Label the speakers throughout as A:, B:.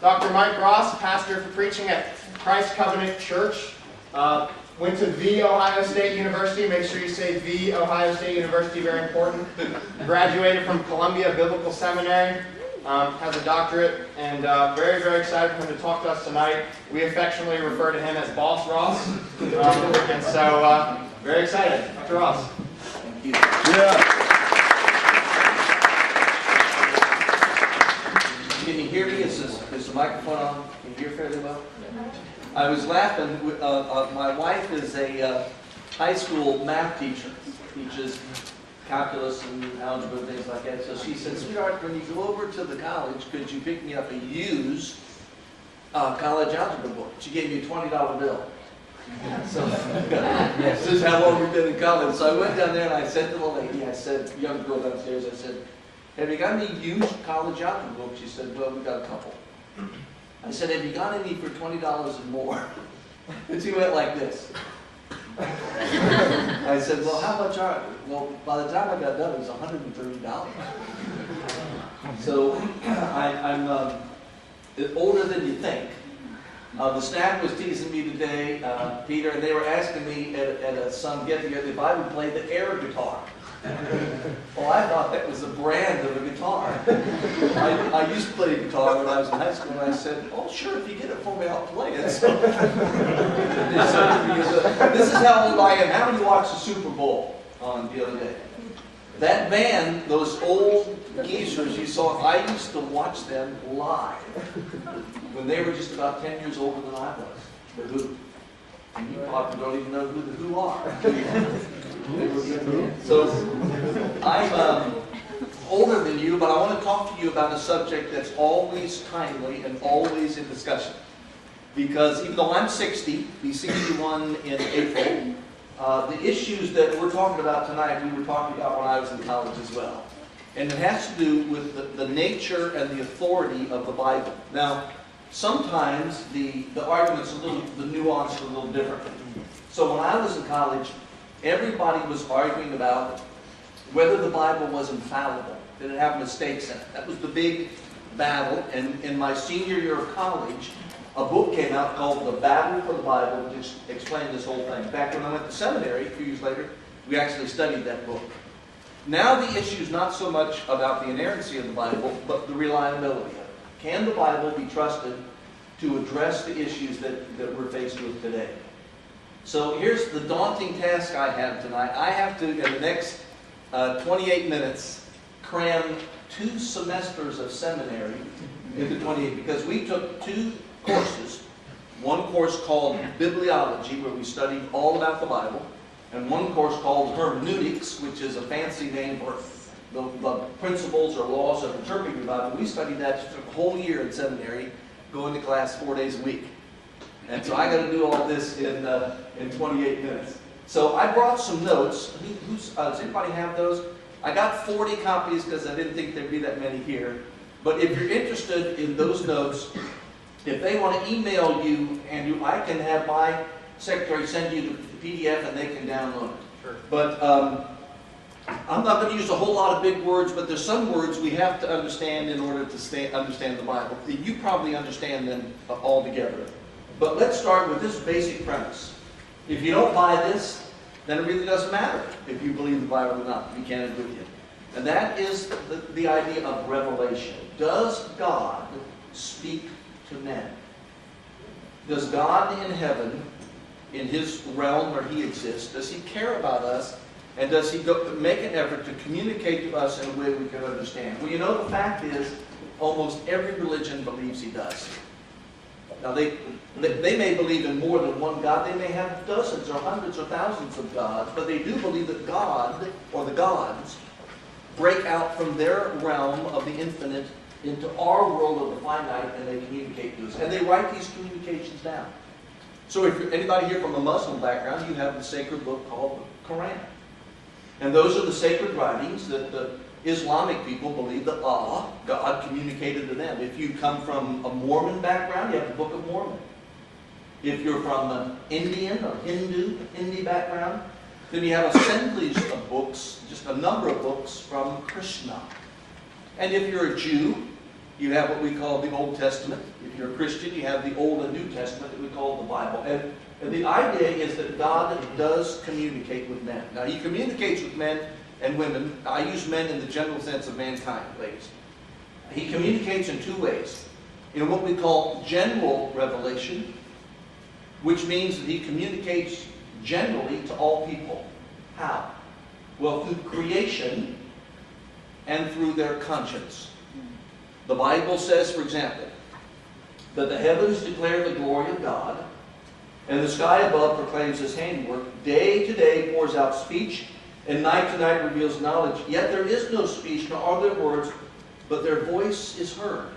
A: Dr. Mike Ross, pastor for preaching at Christ Covenant Church. Went to The Ohio State University. Make sure you say The Ohio State University, very important. Graduated from Columbia Biblical Seminary. Has a doctorate, and very, very excited for him to talk to us tonight. We affectionately refer to him as Boss Ross. And so, very excited. Dr. Ross.
B: Thank you.
C: Yeah.
B: Can you hear me? Is the microphone on? Can you hear fairly well? I was laughing. My wife is a high school math teacher. Teaches calculus and algebra and things like that. So she said, "Sweetheart, when you go over to the college, could you pick me up a used college algebra book?" She gave me a $20 bill. So this is how long we've been in college. So I went down there and I said to the lady, I said, young girl downstairs, I said, "Have you got any used college algebra books?" She said, "Well, we got a couple." I said, "Have you got any for $20 and more?" And she went like this. I said, "Well, how much are they?" Well, by the time I got done, it was $130. So I'm older than you think. The staff was teasing me today, Peter, and they were asking me at some get-together if I would play the air guitar. Well, I thought that was a brand of a guitar. I used to play guitar when I was in high school, and I said, "Oh, sure, if you get it for me, I'll play it." So, this is how old I am. How many watched the Super Bowl on the other day? That band, those old geezers you saw, I used to watch them live when they were just about 10 years older than I was. The Who. And you probably don't even know who the Who are. So, I'm older than you, but I want to talk to you about a subject that's always timely and always in discussion. Because even though I'm 60, be 61 in April, the issues that we're talking about tonight, we were talking about when I was in college as well. And it has to do with the nature and the authority of the Bible. Now, sometimes the argument's the nuance is a little different. So when I was in college, everybody was arguing about whether the Bible was infallible. Did it have mistakes in it? That was the big battle. And in my senior year of college, a book came out called The Battle for the Bible, which explained this whole thing. Back when I went to seminary, a few years later, we actually studied that book. Now the issue is not so much about the inerrancy of the Bible, but the reliability of it. Can the Bible be trusted to address the issues that we're faced with today? So here's the daunting task I have tonight. I have to, in the next 28 minutes, cram 2 semesters of seminary into 28, because we took 2 courses. One course called Bibliology, where we studied all about the Bible, and one course called Hermeneutics, which is a fancy name for the principles or laws of interpreting the Bible. We studied that for a whole year in seminary, going to class 4 days a week. And so I got to do all this in 28 minutes. So I brought some notes. Does anybody have those? I got 40 copies because I didn't think there'd be that many here. But if you're interested in those notes, if they want to email you, and I can have my secretary send you the PDF and they can download it.
A: Sure.
B: But I'm not going to use a whole lot of big words, but there's some words we have to understand in order to understand the Bible. You probably understand them all together. But let's start with this basic premise. If you don't buy this, then it really doesn't matter if you believe the Bible or not. We can't agree with you. And that is the idea of revelation. Does God speak to men? Does God in heaven, in His realm where He exists, does He care about us? And does He make an effort to communicate to us in a way we can understand? Well, you know, the fact is, almost every religion believes He does. Now, they may believe in more than one God. They may have dozens or hundreds or thousands of gods, but they do believe that God, or the gods, break out from their realm of the infinite into our world of the finite, and they communicate to us. And they write these communications down. So if you're anybody here from a Muslim background, you have the sacred book called the Quran. And those are the sacred writings that the Islamic people believe that Allah, God, communicated to them. If you come from a Mormon background, you have the Book of Mormon. If you're from an Indian or Hindi background, then you have assemblies of books, just a number of books from Krishna. And if you're a Jew, You have what we call the Old Testament. If you're a Christian, you have the Old and New Testament that we call the Bible. And the idea is that God does communicate with men. Now, He communicates with men and women. I use men in the general sense of mankind, ladies. He communicates in two ways. In what we call general revelation, which means that He communicates generally to all people. How? Well, through creation and through their conscience. The Bible says, for example, that the heavens declare the glory of God, and the sky above proclaims His handiwork. Day to day pours out speech, and night to night reveals knowledge. Yet there is no speech, nor are there words, but their voice is heard.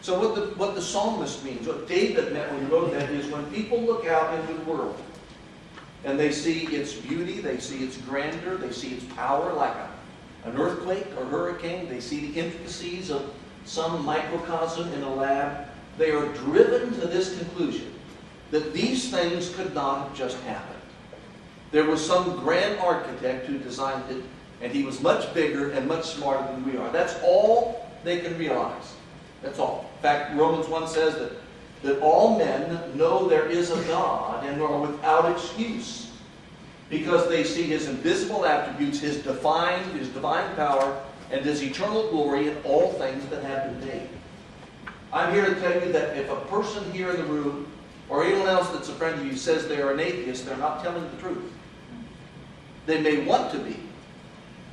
B: So what the psalmist means, what David meant when he wrote that, is when people look out into the world, and they see its beauty, they see its grandeur, they see its power like an earthquake or hurricane, they see the intricacies of some microcosm in a lab, they are driven to this conclusion that these things could not have just happened. There was some grand architect who designed it, and he was much bigger and much smarter than we are. That's all they can realize. That's all. In fact, Romans 1 says that all men know there is a God and are without excuse, because they see His invisible attributes, His divine power, and His eternal glory in all things that have been made. I'm here to tell you that if a person here in the room, or anyone else that's a friend of you, says they are an atheist, they're not telling the truth. They may want to be,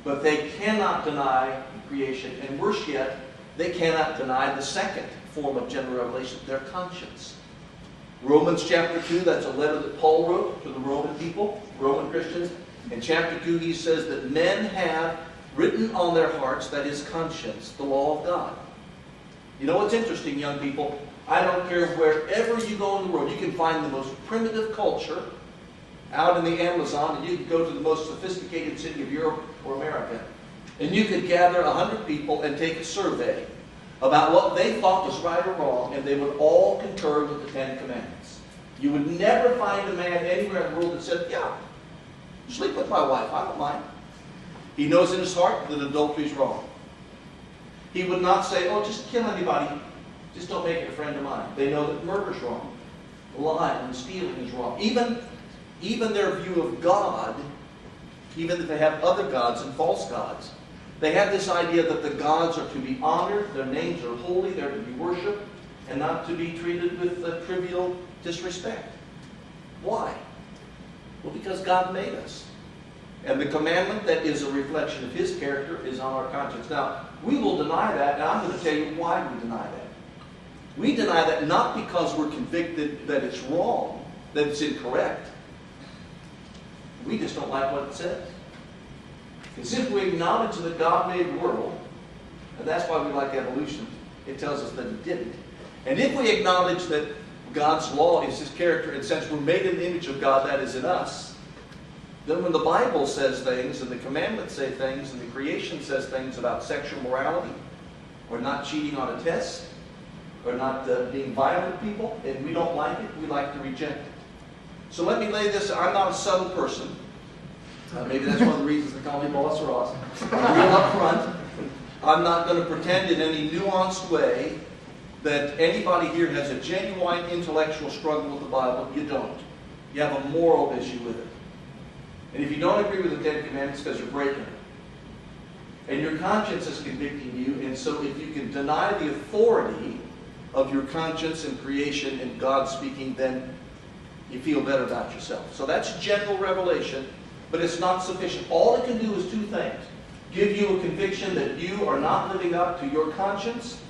B: but they cannot deny creation. And worse yet, they cannot deny the second form of general revelation, their conscience. Romans chapter 2, that's a letter that Paul wrote to the Roman people, Roman Christians. In chapter 2, he says that men have written on their hearts, that is conscience, the law of God. You know what's interesting, young people? I don't care wherever you go in the world. You can find the most primitive culture out in the Amazon, and you could go to the most sophisticated city of Europe or America, and you could gather 100 people and take a survey about what they thought was right or wrong, and they would all concur with the Ten Commandments. You would never find a man anywhere in the world that said, yeah, sleep with my wife, I don't mind. He knows in his heart that adultery is wrong. He would not say, oh, just kill anybody, just don't make it a friend of mine. They know that murder is wrong. Lying and stealing is wrong. Even their view of God, even if they have other gods and false gods, they have this idea that the gods are to be honored, their names are holy, they're to be worshipped, and not to be treated with trivial disrespect. Why? Well, because God made us. And the commandment that is a reflection of His character is on our conscience. Now, we will deny that, and I'm going to tell you why we deny that. We deny that not because we're convicted that it's wrong, that it's incorrect. We just don't like what it says. It's if we acknowledge that God made the world, and that's why we like evolution, it tells us that He didn't. And if we acknowledge that God's law is His character, and since we're made in the image of God, that is in us, then when the Bible says things, and the commandments say things, and the creation says things about sexual morality, or not cheating on a test, or not being violent people, and we don't like it, we like to reject it. So let me lay this, I'm not a subtle person. Maybe that's one of the reasons they call me Boss Ross. I'm real up front. I'm not going to pretend in any nuanced way that anybody here has a genuine intellectual struggle with the Bible. You don't. You have a moral issue with it. And if you don't agree with the Ten Commandments, because you're breaking it. And your conscience is convicting you, and so if you can deny the authority of your conscience and creation and God speaking, then you feel better about yourself. So that's general revelation, but it's not sufficient. All it can do is two things. Give you a conviction that you are not living up to your conscience,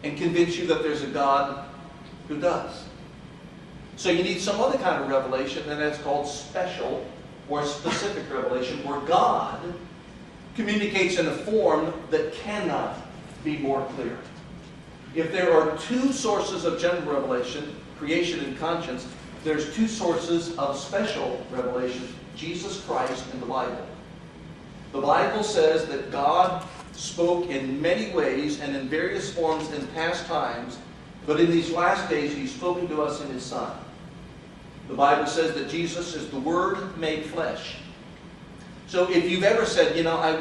B: and convince you that there's a God who does. So you need some other kind of revelation, and that's called special or specific revelation, where God communicates in a form that cannot be more clear. If there are two sources of general revelation, creation and conscience, there's two sources of special revelation, Jesus Christ and the Bible. The Bible says that God spoke in many ways and in various forms in past times, but in these last days He's spoken to us in His Son. The Bible says that Jesus is the Word made flesh. So if you've ever said, you know, I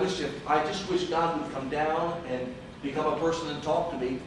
B: just wish God would come down and become a person and talk to me,